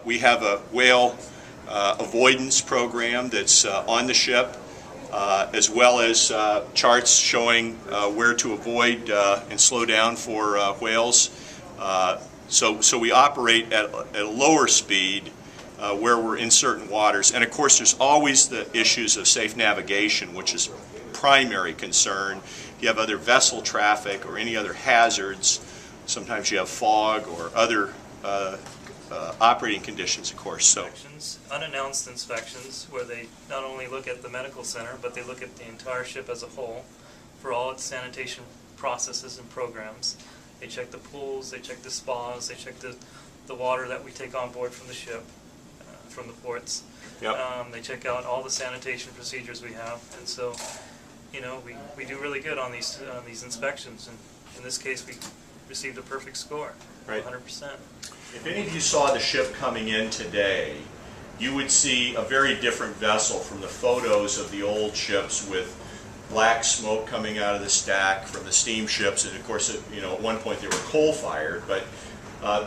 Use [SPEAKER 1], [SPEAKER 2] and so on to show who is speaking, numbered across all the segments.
[SPEAKER 1] We have a whale avoidance program that's on the ship, as well as charts showing where to avoid and slow down for whales. So we operate at a lower speed where we're in certain waters. And of course there's always the issues of safe navigation, which is primary concern. If you have other vessel traffic or any other hazards, sometimes you have fog or other operating conditions, of course. So
[SPEAKER 2] unannounced inspections, where they not only look at the medical center, but they look at the entire ship as a whole for all its sanitation processes and programs. They check the pools, they check the spas, they check the water that we take on board from the ship, from the ports.
[SPEAKER 1] Yep.
[SPEAKER 2] They check out all the sanitation procedures we have, and so, you know, we do really good on these inspections, and in this case we received a perfect score,
[SPEAKER 1] right.
[SPEAKER 2] 100%.
[SPEAKER 1] If any of you saw the ship coming in today, you would see a very different vessel from the photos of the old ships with black smoke coming out of the stack from the steamships, and of course, you know, at one point they were coal-fired. But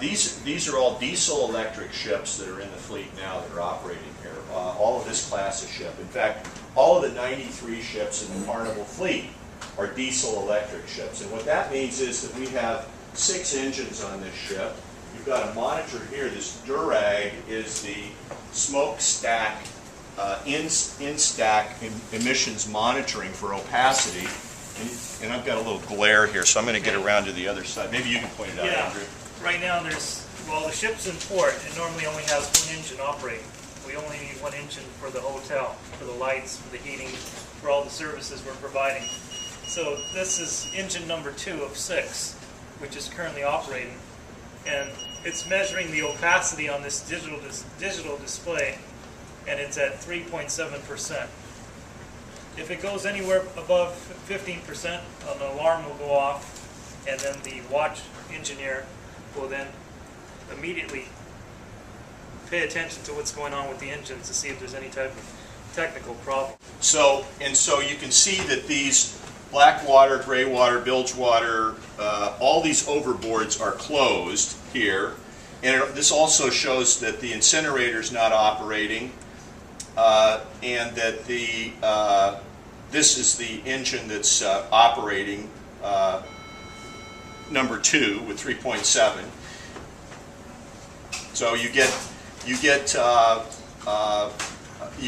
[SPEAKER 1] these are all diesel-electric ships that are in the fleet now that are operating here. All of this class of ship. In fact, all of the 93 ships in the Carnival fleet are diesel-electric ships, and what that means is that we have 6 engines on this ship. You've got a monitor here. This Durag is the smokestack, in-stack emissions monitoring for opacity. And I've got a little glare here, so I'm going to get around to the other side. Maybe you can point it out, Andrew.
[SPEAKER 2] Right now well, the ship's in port, it normally only has 1 engine operating. We only need 1 engine for the hotel, for the lights, for the heating, for all the services we're providing. So this is engine number 2 of 6, which is currently operating. And it's measuring the opacity on this digital display, and it's at 3.7%. If it goes anywhere above 15%, an alarm will go off, and then the watch engineer will then immediately pay attention to what's going on with the engines to see if there's any type of technical problem.
[SPEAKER 1] So you can see that these black water, gray water, bilge water, all these overboards are closed here. And this also shows that the incinerator is not operating, and that this is the engine that's operating, number 2 with 3.7. So you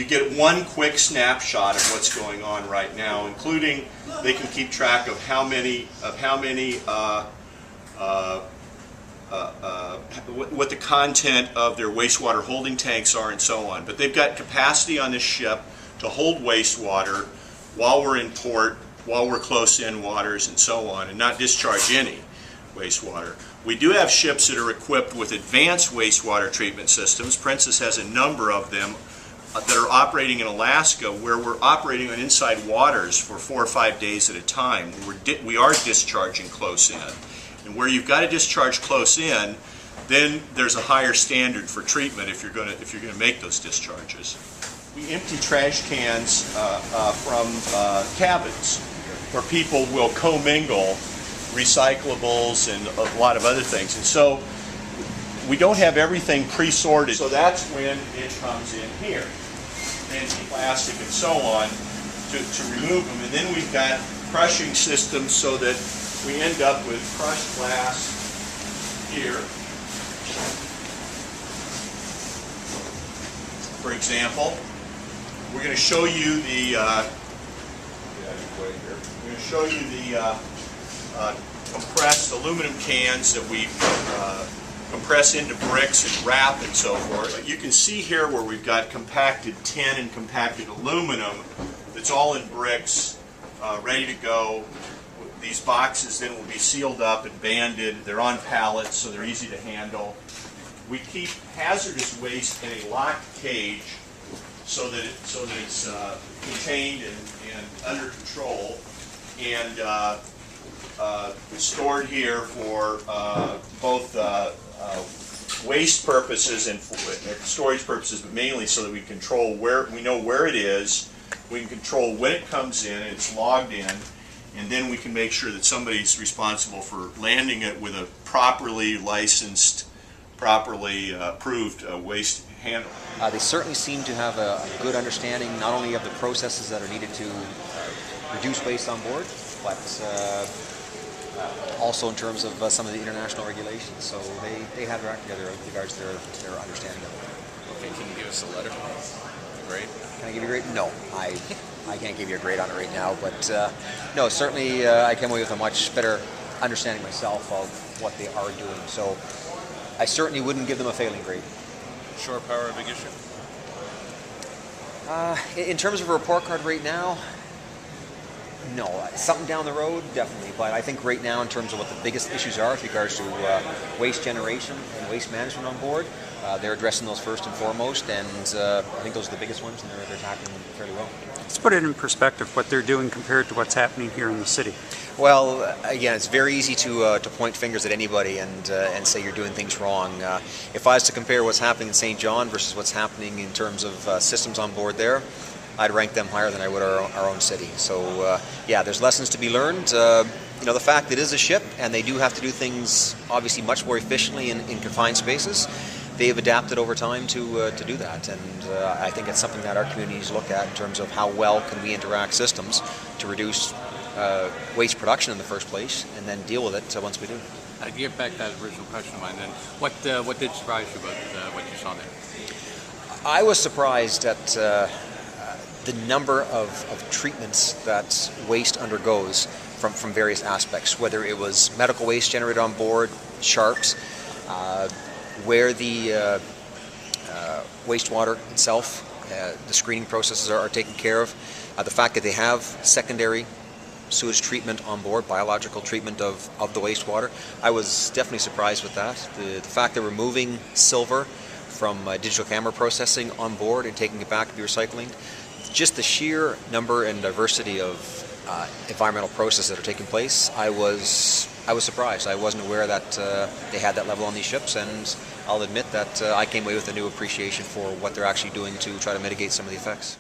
[SPEAKER 1] get one quick snapshot of what's going on right now, including they can keep track of how many what the content of their wastewater holding tanks are and so on. But they've got capacity on this ship to hold wastewater while we're in port, while we're close in waters and so on, and not discharge any wastewater. We do have ships that are equipped with advanced wastewater treatment systems. Princess has a number of them that are operating in Alaska, where we're operating on inside waters for 4 or 5 days at a time. We are discharging close in. And where you've got to discharge close in, then there's a higher standard for treatment if you're going to make those discharges. We empty trash cans from cabins where people will commingle recyclables and a lot of other things. And so we don't have everything pre-sorted. So that's when it comes in here. Plastic and so on to remove them. And then we've got crushing systems so that we end up with crushed glass here. For example, we're going to show you the compressed aluminum cans that we compress into bricks and wrap and so forth. You can see here where we've got compacted tin and compacted aluminum that's all in bricks, ready to go. These boxes then will be sealed up and banded. They're on pallets, so they're easy to handle. We keep hazardous waste in a locked cage so that it's contained and under control, and stored here for both waste purposes and storage purposes, but mainly so that we control we know where it is, we can control when it comes in, and it's logged in, and then we can make sure that somebody's responsible for landing it with a properly licensed properly approved waste handling.
[SPEAKER 3] They certainly seem to have a good understanding not only of the processes that are needed to reduce waste on board, but also in terms of some of the international regulations. So they have their act together with regards to their understanding of it.
[SPEAKER 4] Okay, can you give us a letter? Great.
[SPEAKER 3] Can I give you a grade? No, I can't give you a grade on it right now, but no, certainly I came away with a much better understanding myself of what they are doing. So I certainly wouldn't give them a failing grade.
[SPEAKER 4] Shore power, a big issue?
[SPEAKER 3] In terms of a report card right now, no. Something down the road, definitely. But I think right now, in terms of what the biggest issues are with regards to waste generation and waste management on board, they're addressing those first and foremost, and I think those are the biggest ones, and they're tackling them fairly well.
[SPEAKER 5] Let's put it in perspective, what they're doing compared to what's happening here in the city.
[SPEAKER 3] Well, again, it's very easy to point fingers at anybody and say you're doing things wrong. If I was to compare what's happening in St. John versus what's happening in terms of systems on board there, I'd rank them higher than I would our own city. So, yeah, there's lessons to be learned. You know, the fact that it is a ship, and they do have to do things obviously much more efficiently in confined spaces. They've adapted over time to do that, and I think it's something that our communities look at in terms of how well can we interact systems to reduce waste production in the first place, and then deal with it once we do.
[SPEAKER 4] To get back to that original question of mine, then, what did surprise you about what you saw there?
[SPEAKER 3] I was surprised at the number of treatments that waste undergoes from various aspects, whether it was medical waste generated on board, sharps, where the wastewater itself, the screening processes are taken care of, the fact that they have secondary sewage treatment on board, biological treatment of the wastewater. I was definitely surprised with that. The fact they're removing silver from digital camera processing on board and taking it back to be recycling. Just the sheer number and diversity of environmental processes that are taking place, I was surprised. I wasn't aware that they had that level on these ships, and I'll admit that I came away with a new appreciation for what they're actually doing to try to mitigate some of the effects.